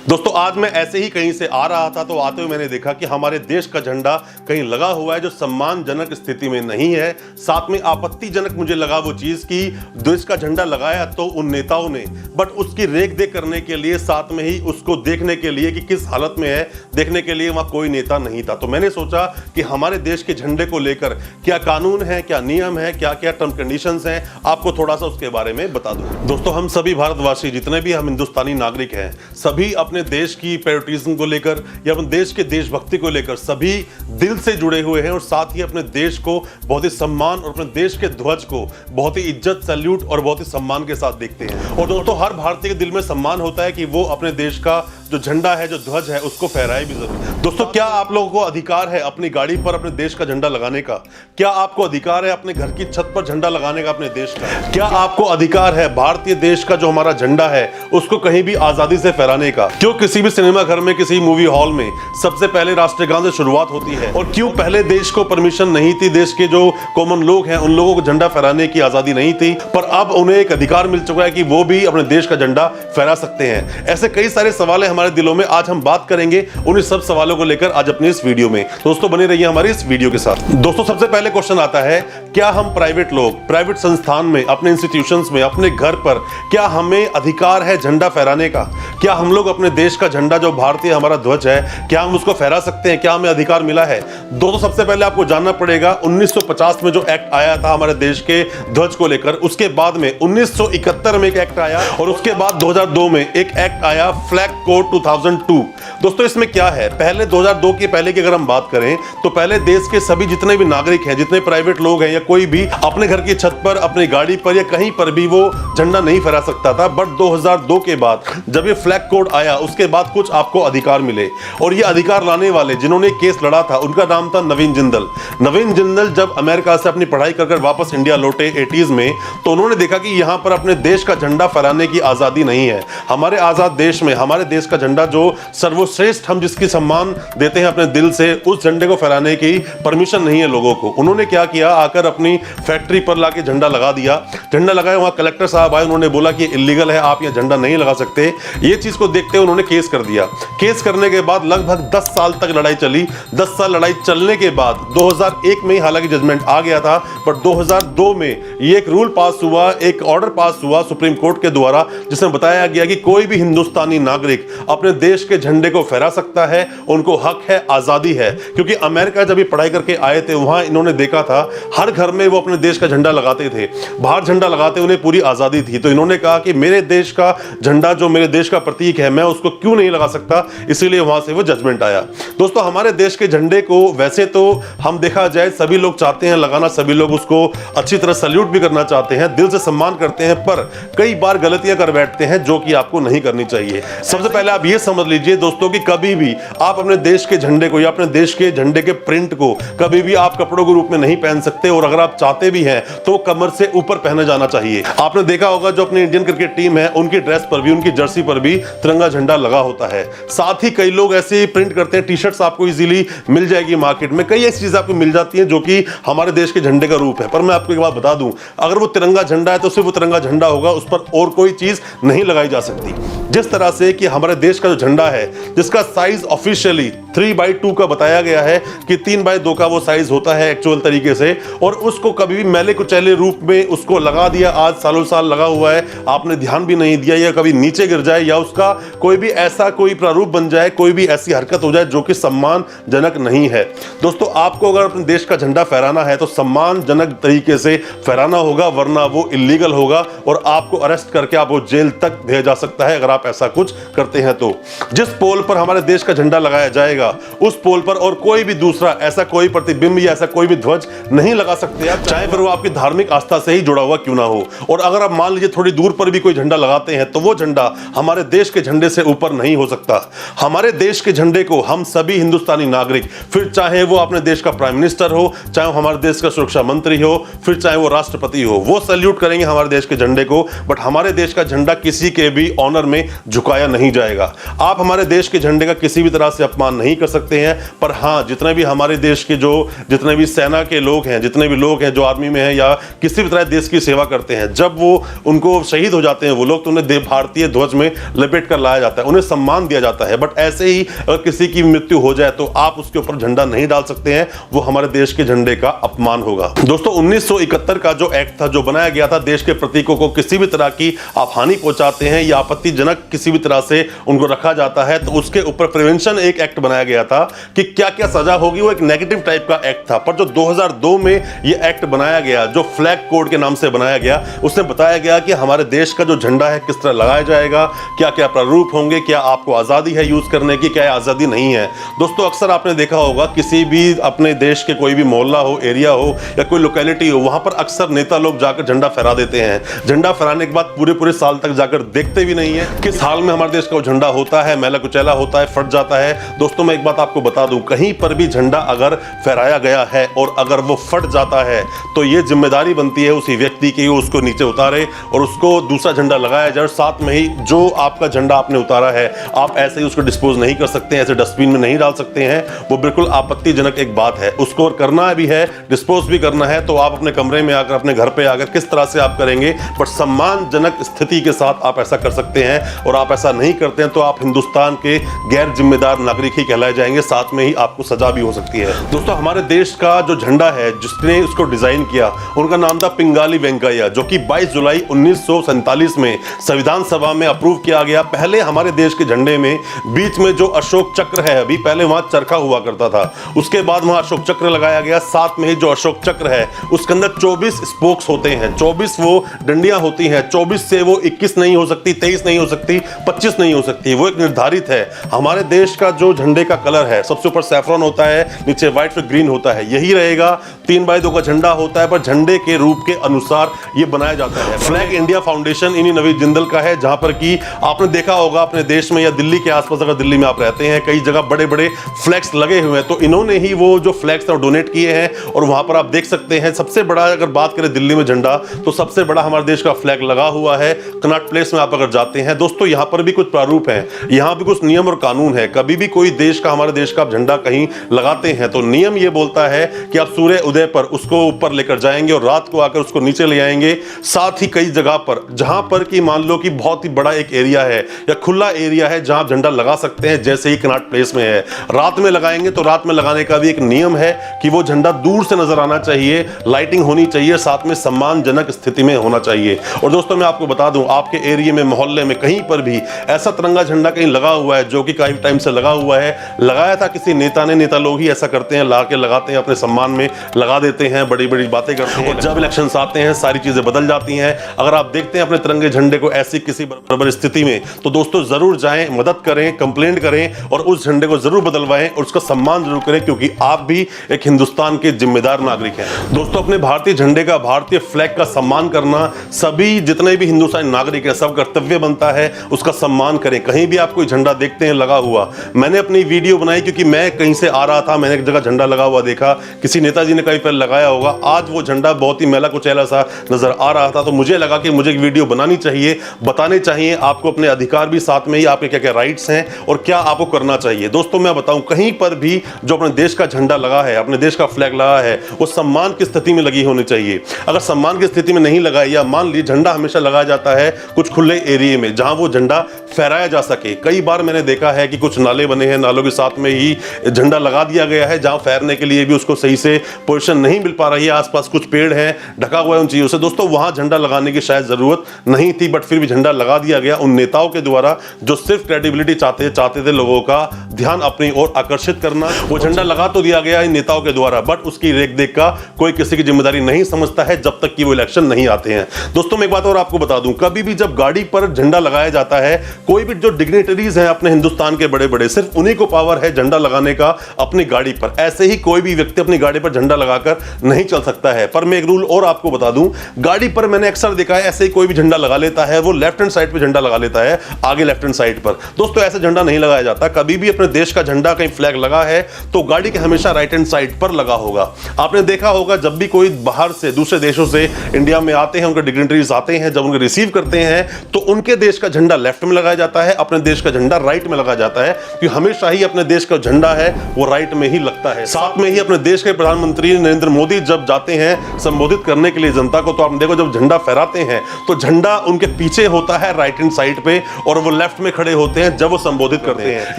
दोस्तों आज मैं ऐसे ही कहीं से आ रहा था तो आते हुए मैंने देखा कि हमारे देश का झंडा कहीं लगा हुआ है जो सम्मानजनक स्थिति में नहीं है। साथ में आपत्तिजनक मुझे लगा वो चीज कि देश का झंडा लगाया तो उन नेताओं ने, बट उसकी रेख देख करने के लिए, साथ में ही उसको देखने के लिए कि किस हालत में है, देखने के लिए वहां कोई नेता नहीं था। तो मैंने सोचा कि हमारे देश के झंडे को लेकर क्या कानून है, क्या नियम है, क्या क्या टर्म कंडीशंस हैं, आपको थोड़ा सा उसके बारे में बता दूं। दोस्तों हम सभी भारतवासी, जितने भी हम हिंदुस्तानी नागरिक हैं, सभी अपने देश की पैट्रियटिज्म को लेकर या अपने देश के देशभक्ति को लेकर सभी दिल से जुड़े हुए हैं और साथ ही अपने देश को बहुत ही सम्मान और अपने देश के ध्वज को बहुत ही इज्जत, सैल्यूट और बहुत ही सम्मान के साथ देखते हैं। और दोस्तों हर भारतीय के दिल में सम्मान होता है कि वो अपने देश का जो झंडा है, जो ध्वज है, उसको फहराए भी जरूर। दोस्तों क्या आप लोगों को अधिकार है अपनी गाड़ी पर अपने देश का झंडा लगाने का? क्या आपको अधिकार है अपने घर की छत पर झंडा लगाने का अपने देश का? क्या आपको अधिकार है भारतीय देश का जो हमारा झंडा है उसको कहीं भी आजादी से फहराने का? क्यों किसी भी सिनेमा घर में, किसी मूवी हॉल में सबसे पहले राष्ट्रगान से शुरुआत होती है? और क्यों पहले देश को परमिशन नहीं थी, देश के जो कॉमन लोग हैं उन लोगों को झंडा फहराने की आजादी नहीं थी, पर अब उन्हें एक अधिकार मिल चुका है कि वो भी अपने देश का झंडा फहरा सकते हैं? ऐसे कई सारे सवाल हमारे दिलों में, आज हम बात करेंगे उन्हीं सब सवालों को लेकर आज अपनी इस वीडियो में। दोस्तों बने रहिए हमारी इस वीडियो के साथ। दोस्तों सबसे पहले क्वेश्चन आता है, क्या हम प्राइवेट लोग, प्राइवेट संस्थान में, अपने इंस्टीट्यूशंस में, अपने घर पर क्या हमें अधिकार है झंडा फहराने का? क्या हम लोग अपने देश का झंडा जो भारतीय हमारा ध्वज है, क्या हम उसको फहरा सकते हैं? क्या हमें अधिकार मिला है? दोस्तों सबसे पहले आपको जानना पड़ेगा 1950 में जो एक्ट आया था हमारे देश के ध्वज को लेकर, उसके बाद में 1971 में एक एक्ट आया और उसके बाद 2002 में एक एक्ट आया, फ्लैग कोड 2002। दोस्तों इसमें क्या है, पहले 2002 के पहले की अगर हम बात करें तो पहले देश के सभी जितने भी नागरिक हैं, जितने प्राइवेट लोग हैं या कोई भी अपने घर की छत पर, अपनी गाड़ी पर या कहीं पर भी वो झंडा नहीं फहरा सकता था। बट 2002 के बाद जब ये फ्लैग कोड आया उसके बाद कुछ आपको अधिकार मिले और ये अधिकार लाने वाले जिन्होंने केस लड़ा था उनका नाम था नवीन जिंदल। नवीन जिंदल जब अमेरिका से अपनी पढ़ाई कर वापस इंडिया लौटे 80s में, तो उन्होंने देखा कि यहां पर अपने देश का झंडा फहराने की आजादी नहीं है। हमारे आजाद देश में हमारे देश का झंडा जो सर्वश्रेष्ठ, हम जिसकी सम्मान देते हैं अपने दिल से, उस झंडे को फहराने की परमिशन नहीं है लोगों को। उन्होंने क्या किया, आकर अपनी फैक्ट्री पर लाके झंडा लगा दिया। झंडा लगाया, वहां कलेक्टर साहब आए, उन्होंने बोला कि इलीगल है, आप यहां झंडा नहीं लगा सकते। ये चीज को देखते हुए उन्होंने केस कर दिया। केस करने के बाद लगभग 10 साल तक लड़ाई चली। 10 साल लड़ाई चलने के बाद 2001 में हालांकि जजमेंट आ गया था, बट 2002 में ये एक रूल पास हुआ, एक ऑर्डर पास हुआ सुप्रीम कोर्ट के द्वारा, जिसमें बताया गया कि कोई भी हिंदुस्तानी नागरिक अपने देश के झंडे को फहरा सकता है, उनको हक है, आजादी है। क्योंकि अमेरिका जब ये पढ़ाई करके आए थे वहां इन्होंने देखा था हर घर में वो अपने देश का झंडा लगाते थे, बाहर झंडा लगाते, उन्हें पूरी आजादी थी। तो इन्होंने कहा कि मेरे देश का झंडा जो मेरे देश का प्रतीक है, मैं उसको क्यों नहीं लगा सकता, इसीलिए वहां से वो जजमेंट आया। दोस्तों हमारे देश के झंडे को वैसे तो हम देखा जाए सभी लोग चाहते हैं लगाना, सभी लोग उसको अच्छी तरह सैल्यूट भी करना चाहते हैं, दिल से सम्मान करते हैं, पर कई बार गलतियां कर बैठते हैं जो कि आपको नहीं करनी चाहिए। सबसे पहले आप ये समझ लीजिए दोस्तों कि कभी भी आप अपने देश के झंडे को या अपने देश के झंडे के प्रिंट को कभी भी आप कपड़ों के रूप में नहीं पहन सकते, और अगर आप चाहते भी हैं तो कमर से ऊपर पहना जाना चाहिए। आपने देखा होगा जो अपनी इंडियन क्रिकेट टीम है उनकी ड्रेस पर भी, उनकी जर्सी पर भी तिरंगा झंडा लगा होता है। साथ ही कई लोग ऐसे प्रिंट करते हैं, टी शर्ट्स आपको इजीली मिल जाएगी मार्केट में, कई ऐसी चीजें आपको मिल जाती हैं जो कि हमारे देश के झंडे का रूप है। पर मैं आपको एक बात बता दूं, अगर वो तिरंगा झंडा है तो सिर्फ वो तिरंगा झंडा होगा, उस पर और कोई चीज नहीं लगाई जा सकती। जिस तरह से कि हमारे देश का जो झंडा है जिसका साइज ऑफिशियली 3/2 का बताया गया है कि 3/2 का वो साइज होता है एक्चुअल तरीके से, और उसको कभी भी मैले कुचैले रूप में उसको लगा दिया, आज सालों साल लगा हुआ है, आपने ध्यान भी नहीं दिया, या कभी नीचे गिर जाए या उसका कोई भी ऐसा कोई प्रारूप बन जाए, कोई भी ऐसी हरकत हो जाए जो कि सम्मानजनक नहीं है। दोस्तों आपको अगर अपने देश का झंडा फहराना है तो सम्मानजनक तरीके से फहराना होगा, वरना वो इलीगल होगा और आपको अरेस्ट करके आपको जेल तक भेजा जा सकता है अगर आप ऐसा कुछ करते हैं तो। जिस पोल पर हमारे देश का झंडा लगाया जाएगा उस पोल पर और कोई भी दूसरा ऐसा कोई प्रतिबिंब या ऐसा कोई भी ध्वज नहीं लगा सकते आप, चाहे फिर वो आपकी धार्मिक आस्था से ही जुड़ा हुआ क्यों ना हो। और अगर आप मान लीजिए थोड़ी दूर पर भी कोई झंडा लगाते हैं तो वो झंडा हमारे देश के झंडे से ऊपर नहीं हो सकता। हमारे देश के झंडे को हम सभी हिंदुस्तानी नागरिक, फिर चाहे वो अपने देश का प्राइम मिनिस्टर हो, चाहे वो हमारे देश का सुरक्षा मंत्री हो, फिर चाहे वो राष्ट्रपति हो, वो सैल्यूट करेंगे हमारे देश के झंडे को। बट हमारे देश का झंडा किसी के भी ऑनर में झुकाया नहीं जाएगा। आप हमारे देश के झंडे का किसी भी तरह से अपमान नहीं नहीं कर सकते हैं। पर हाँ, जितने भी हमारे देश के जितने भी सेना के लोग हैं, जितने भी लोग हैं जो आर्मी में हैं या किसी भी तरह देश की सेवा करते हैं, जब वो उनको शहीद हो जाते हैं वो लोग, तो उन्हें भारतीय ध्वज में लपेट कर लाया जाता है, उन्हें सम्मान दिया जाता है। बट ऐसे ही अगर किसी की मृत्यु हो जाए तो आप उसके ऊपर झंडा नहीं डाल सकते हैं, वो हमारे देश के झंडे का अपमान होगा। दोस्तों 1971 का जो एक्ट था, जो बनाया गया था, देश के प्रतीकों को किसी भी तरह की आप हानि पहुंचाते हैं या आपत्तिजनक किसी भी तरह से उनको रखा जाता है तो उसके ऊपर प्रिवेंशन एक एक्ट बनाया गया था कि क्या क्या सजा होगी। वो एक नेगेटिव टाइप का एक्ट था। पर जो 2002 में ये एक्ट बनाया गया, जो फ्लैग कोड के नाम से बनाया गया, उसमें बताया गया कि हमारे देश का जो झंडा है किस तरह लगाया जाएगा, क्या क्या प्रारूप होंगे, क्या आपको आजादी है यूज करने की, क्या आजादी नहीं है। दोस्तों अक्सर आपने देखा होगा किसी भी अपने देश के कोई भी मोहल्ला हो, एरिया हो या कोई लोकेलिटी हो, वहां पर अक्सर नेता लोग जाकर झंडा फहरा देते हैं। झंडा फहराने के बाद पूरे साल तक जाकर देखते भी नहीं है किस हाल में हमारे देश का झंडा होता है, मैला कुचैला होता है, फट जाता है। दोस्तों मैं एक बात आपको बता दूं, कहीं पर भी झंडा अगर फहराया गया है और अगर वो फट जाता है तो ये जिम्मेदारी बनती है उसी व्यक्ति की, उसको नीचे उतारे और उसको दूसरा झंडा लगाया जाए। साथ में ही जो आपका झंडा आपने उतारा है, आप ऐसे ही उसको डिस्पोज नहीं कर सकते, ऐसे डस्टबिन में नहीं डाल सकते हैं। वो बिल्कुल आपत्तिजनक एक बात है। उसको करना भी है, डिस्पोज भी करना है, तो आप अपने कमरे में आकर, अपने घर पे आकर किस तरह से आप करेंगे, बट सम्मानजनक स्थिति के साथ आप ऐसा कर सकते हैं। और आप ऐसा नहीं करते हैं तो आप हिंदुस्तान के गैर जिम्मेदार नागरिक ही कहलाए जाएंगे, साथ में ही आपको सजा भी हो सकती है। दोस्तों हमारे देश का जो झंडा है, जिसने उसको डिजाइन किया, उनका नाम था पिंगाली वेंकैया, जो कि 22 जुलाई 1947 में संविधान सभा में अप्रूव किया गया। पहले हमारे देश के झंडे में बीच में जो अशोक चक्र है, अभी पहले वहां चरखा हुआ करता था, उसके बाद वहां अशोक चक्र लगाया गया। साथ में ही जो अशोक चक्र है उसके अंदर 24 स्पोक्स होते हैं, 24 वो डंडियां होती हैं। 24 से वो 21 नहीं हो सकती, 23 नहीं हो सकती, 25 नहीं हो सकती, वो एक निर्धारित है। हमारे देश का जो झंडे का कलर है, सबसे ऊपर सैफरन होता है, नीचे व्हाइट फिर ग्रीन होता है, यही रहेगा। 3x2 का झंडा होता है, पर झंडे के रूप के अनुसार ये बनाया जाता है। फ्लैग इंडिया फाउंडेशन इन्हीं नवीन जिंदल का है, जहां पर कि आपने देखा होगा अपने देश में या दिल्ली के आसपास, अगर दिल्ली में आप रहते हैं, कई जगह बड़े बड़े फ्लैग्स लगे हुए हैं, तो इन्होंने ही वो जो फ्लैग्स थे डोनेट किए हैं। और वहां पर आप देख सकते हैं सबसे बड़ा, अगर बात करें दिल्ली में झंडा, तो सबसे बड़ा हमारे देश का फ्लैग लगा हुआ है। कनॉट प्लेस में आप अगर जाते हैं दोस्तों, यहां पर भी कुछ प्रारूप है, यहां भी कुछ नियम और कानून है। कभी भी कोई देश का, हमारे देश का झंडा कहीं लगाते हैं तो नियम ये बोलता है कि आप सूर्य उदय पर उसको ऊपर लेकर जाएंगे और रात को आकर उसको नीचे ले आएंगे। साथ ही कई जगह पर, जहां पर कि मान लो कि बहुत ही बड़ा एक एरिया है या खुला एरिया है जहां आप झंडा लगा सकते हैं, जैसे ही कनॉट प्लेस में है, रात में लगाएंगे तो रात में लगाने का भी एक नियम है कि वो झंडा दूर से नजर आना चाहिए, लाइटिंग होनी चाहिए, साथ में सम्मानजनक स्थिति में होना चाहिए। और दोस्तों मैं आपको बता दूं, आपके एरिया में, मोहल्ले में कहीं पर भी ऐसा तिरंगा झंडा कहीं लगा हुआ है, जो कि काफी टाइम से लगा हुआ है, लगाया था किसी नेता ने, नेता लोग ही ऐसा करते हैं, ला के लगाते हैं, अपने सम्मान में लगा देते हैं, बड़ी बड़ी बातें करते हैं। जब इलेक्शन आते हैं सारी चीजें बदल जाती हैं। अगर आप देखते हैं अपने तिरंगे झंडे को ऐसी किसी बराबर स्थिति में, तो दोस्तों जरूर जाएं, मदद करें, कंप्लेंट करें और उस झंडे को जरूर बदलवाएं और उसका सम्मान जरूर करें, क्योंकि आप भी एक हिंदुस्तान के जिम्मेदार नागरिक हैं। दोस्तों अपने भारतीय झंडे का, भारतीय फ्लैग का सम्मान करना सभी जितने भी हिंदुस्तानी नागरिक हैं, सब कर्तव्य बनता है, उसका सम्मान करें। कहीं भी आप कोई झंडा देखते हैं लगा हुआ, मैंने अपनी वीडियो बनाई क्योंकि मैं कहीं से आ रहा था, मैंने एक जगह झंडा लगा हुआ देखा, किसी नेताजी ने कहीं पर लगाया होगा, आज वो झंडा बहुत ही मैला कुचैला सा नजर आ रहा था, तो मुझे लगा कि मुझे एक वीडियो बनानी चाहिए, बताने चाहिए आपको अपने अधिकार भी, साथ में ही आपके क्या क्या राइट्स हैं और क्या आपको करना चाहिए। दोस्तों मैं बताऊं, कहीं पर भी जो अपने देश का झंडा लगा है, अपने देश का फ्लैग लगा है, वो सम्मान की स्थिति में लगी होनी चाहिए। अगर सम्मान की स्थिति में नहीं लगा, या मान लीजिए झंडा हमेशा लगाया जाता है कुछ खुले एरिया में जहां वो झंडा फहराया जा सके। कई बार मैंने देखा है कि कुछ नाले बने हैं, नालों के साथ में ही झंडा लगा दिया गया है, जहां फहरने के लिए भी उसको सही से पोजीशन नहीं मिल पा रही है, आसपास कुछ पेड़ है, ढका हुआ है उन चीजों से। दोस्तों वहां झंडा लगाने की शायद जरूरत नहीं थी, बट फिर भी झंडा लगा दिया गया उन नेताओं के द्वारा जो सिर्फ क्रेडिबिलिटी चाहते थे लोगों का ध्यान अपनी ओर आकर्षित करना। वो झंडा लगा तो दिया गया इन नेताओं के द्वारा, बट उसकी रेख देख का कोई किसी की जिम्मेदारी नहीं समझता है जब तक कि वो इलेक्शन नहीं आते हैं। दोस्तों मैं एक बात और आपको बता दूं, कभी भी जब गाड़ी पर झंडा लगाया जाता है, कोई भी जो डिग्निटरीज हैं अपने हिंदुस्तान के बड़े बड़े, सिर्फ उन्हीं को पावर है झंडा लगाने का अपनी गाड़ी पर। ऐसे ही कोई भी व्यक्ति अपनी गाड़ी पर झंडा लगाकर नहीं चल सकता है। पर मैं एक रूल और आपको बता दूं, गाड़ी पर मैंने अक्सर देखा है ऐसे ही कोई भी झंडा लगा लेता है, वो लेफ्ट हैंड साइड पे झंडा लगा लेता है, आगे लेफ्ट हैंड साइड पर। दोस्तों ऐसे झंडा नहीं लगाया जाता। कभी भी अपने अपने देश का झंडा कहीं फ्लैग लगा है तो गाड़ी के हमेशा राइट हैंड साइड पर लगा होगा। आपने देखा होगा जब भी कोई बाहर से दूसरे देशों से इंडिया में आते हैं, उनके डिग्नेटरीज आते हैं, जब उनको रिसीव करते हैं तो उनके देश का झंडा लेफ्ट में लगाया जाता है, अपने देश का झंडा राइट में लगाया जाता है, क्योंकि हमेशा ही अपने देश का झंडा है वो राइट में ही लगता है। साथ में ही अपने देश के प्रधानमंत्री नरेंद्र मोदी जब जाते हैं संबोधित करने के लिए जनता को, तो आप देखो जब झंडा फहराते हैं तो झंडा उनके पीछे होता है राइट हैंड साइड पे और वो लेफ्ट में खड़े होते हैं जब वो संबोधित करते हैं।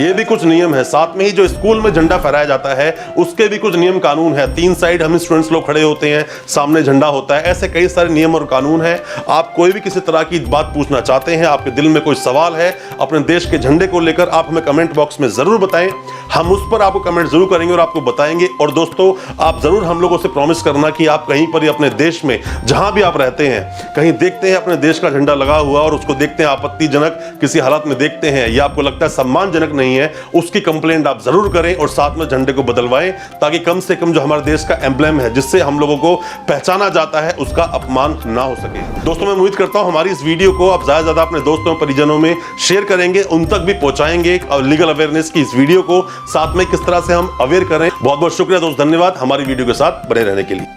ये भी कुछ नियम है। साथ में ही जो स्कूल में झंडा फहराया जाता है उसके भी कुछ नियम कानून है। 3 साइड हम स्टूडेंट्स लोग खड़े होते हैं, सामने झंडा होता है, ऐसे कई सारे नियम और कानून है। आप कोई भी किसी तरह की बात पूछना चाहते हैं, आपके दिल में कोई सवाल है अपने देश के झंडे को लेकर, आप हमें कमेंट बॉक्स में जरूर बताएं। हम उस पर आपको कमेंट जरूर करेंगे और आपको बताएंगे। और दोस्तों आप जरूर हम लोगों से प्रॉमिस करना कि आप कहीं पर अपने देश में जहां भी आप रहते हैं, कहीं देखते हैं अपने देश का झंडा लगा हुआ और उसको देखते हैं आपत्तिजनक किसी हालत में देखते हैं या आपको लगता है सम्मानजनक नहीं है, उसकी कंप्लेंट आप जरूर करें और साथ में झंडे को बदलवाएं, ताकि कम से कम जो हमारे देश का एम्ब्लेम है जिससे हम लोगों को पहचाना जाता है उसका अपमान ना हो सके। दोस्तों मैं उम्मीद करता हूं हमारी इस वीडियो को आप ज्यादा से ज्यादा अपने दोस्तों परिजनों में शेयर करेंगे, उन तक भी पहुंचाएंगे लीगल अवेयरनेस की इस वीडियो को, साथ में किस तरह से हम अवेयर करें। बहुत बहुत शुक्रिया दोस्त, धन्यवाद हमारी वीडियो के साथ बने रहने के लिए।